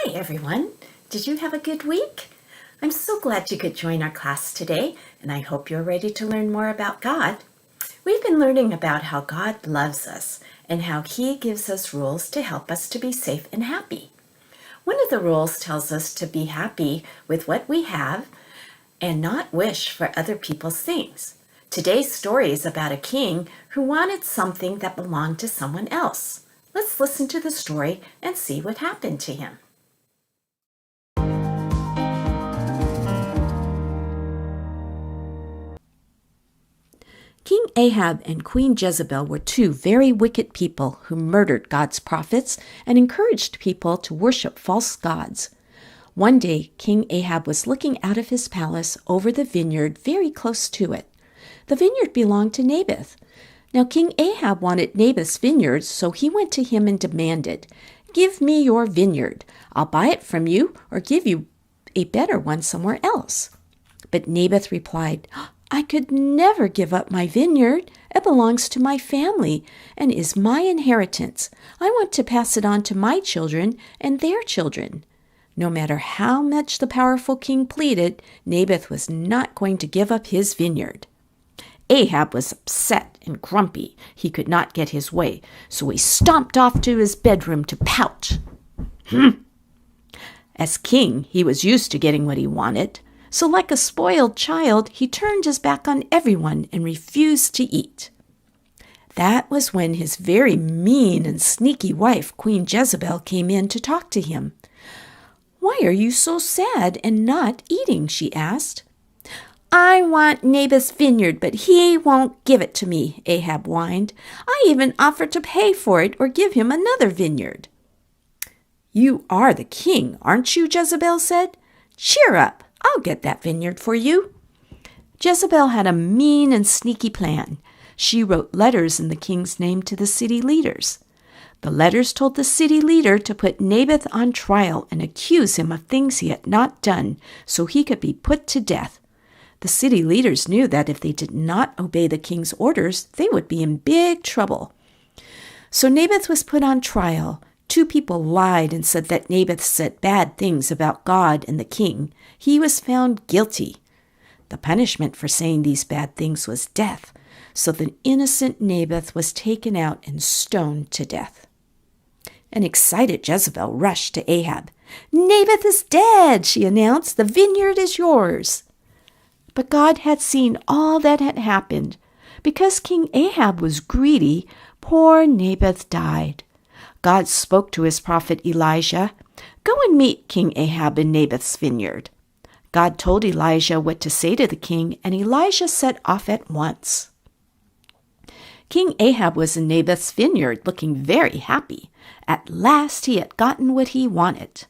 Hi, everyone. Did you have a good week? I'm so glad you could join our class today, and I hope you're ready to learn more about God. We've been learning about how God loves us and how He gives us rules to help us to be safe and happy. One of the rules tells us to be happy with what we have and not wish for other people's things. Today's story is about a king who wanted something that belonged to someone else. Let's listen to the story and see what happened to him. King Ahab and Queen Jezebel were two very wicked people who murdered God's prophets and encouraged people to worship false gods. One day, King Ahab was looking out of his palace over the vineyard very close to it. The vineyard belonged to Naboth. Now, King Ahab wanted Naboth's vineyard, so he went to him and demanded, "Give me your vineyard. I'll buy it from you or give you a better one somewhere else." But Naboth replied, "I could never give up my vineyard. It belongs to my family and is my inheritance. I want to pass it on to my children and their children." No matter how much the powerful king pleaded, Naboth was not going to give up his vineyard. Ahab was upset and grumpy. He could not get his way, so he stomped off to his bedroom to pout. As king, he was used to getting what he wanted. So like a spoiled child, he turned his back on everyone and refused to eat. That was when his very mean and sneaky wife, Queen Jezebel, came in to talk to him. "Why are you so sad and not eating?" she asked. "I want Naboth's vineyard, but he won't give it to me," Ahab whined. "I even offered to pay for it or give him another vineyard." "You are the king, aren't you?" Jezebel said. "Cheer up. I'll get that vineyard for you." Jezebel had a mean and sneaky plan. She wrote letters in the king's name to the city leaders. The letters told the city leader to put Naboth on trial and accuse him of things he had not done, so he could be put to death. The city leaders knew that if they did not obey the king's orders, they would be in big trouble. So Naboth was put on trial. Two people lied and said that Naboth said bad things about God and the king. He was found guilty. The punishment for saying these bad things was death, so the innocent Naboth was taken out and stoned to death. An excited Jezebel rushed to Ahab. "Naboth is dead," she announced. "The vineyard is yours." But God had seen all that had happened. Because King Ahab was greedy, poor Naboth died. God spoke to his prophet Elijah, "Go and meet King Ahab in Naboth's vineyard." God told Elijah what to say to the king, and Elijah set off at once. King Ahab was in Naboth's vineyard, looking very happy. At last he had gotten what he wanted.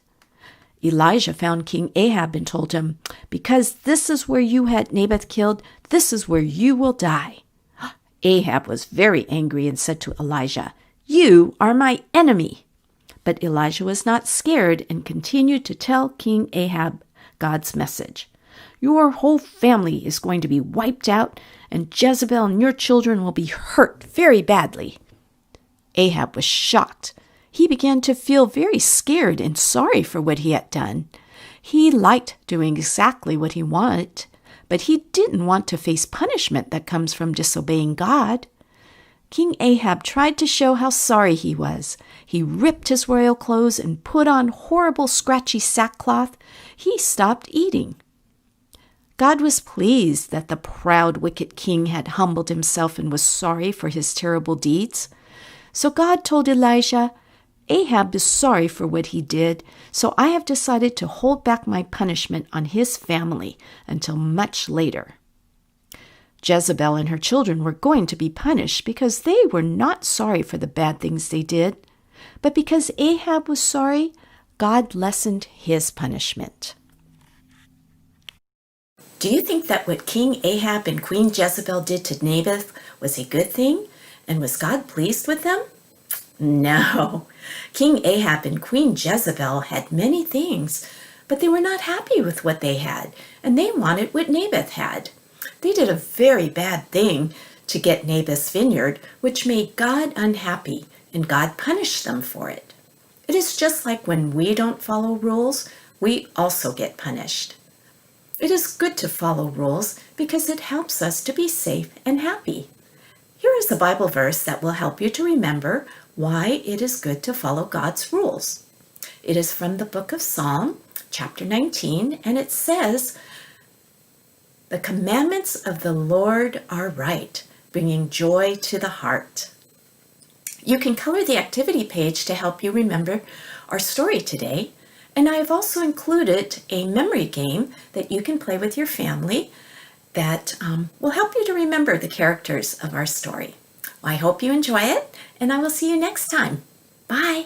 Elijah found King Ahab and told him, "Because this is where you had Naboth killed, this is where you will die." Ahab was very angry and said to Elijah, "You are my enemy." But Elijah was not scared and continued to tell King Ahab God's message. "Your whole family is going to be wiped out, and Jezebel and your children will be hurt very badly." Ahab was shocked. He began to feel very scared and sorry for what he had done. He liked doing exactly what he wanted, but he didn't want to face punishment that comes from disobeying God. King Ahab tried to show how sorry he was. He ripped his royal clothes and put on horrible scratchy sackcloth. He stopped eating. God was pleased that the proud, wicked king had humbled himself and was sorry for his terrible deeds. So God told Elijah, "Ahab is sorry for what he did, so I have decided to hold back my punishment on his family until much later." Jezebel and her children were going to be punished because they were not sorry for the bad things they did. But because Ahab was sorry, God lessened his punishment. Do you think that what King Ahab and Queen Jezebel did to Naboth was a good thing? And was God pleased with them? No. King Ahab and Queen Jezebel had many things, but they were not happy with what they had, and they wanted what Naboth had. They did a very bad thing to get Naboth's vineyard, which made God unhappy, and God punished them for it. It is just like when we don't follow rules, we also get punished. It is good to follow rules because it helps us to be safe and happy. Here is a Bible verse that will help you to remember why it is good to follow God's rules. It is from the book of Psalm, chapter 19, and it says, "The commandments of the Lord are right, bringing joy to the heart." You can color the activity page to help you remember our story today, and I have also included a memory game that you can play with your family that will help you to remember the characters of our story. Well, I hope you enjoy it, and I will see you next time. Bye.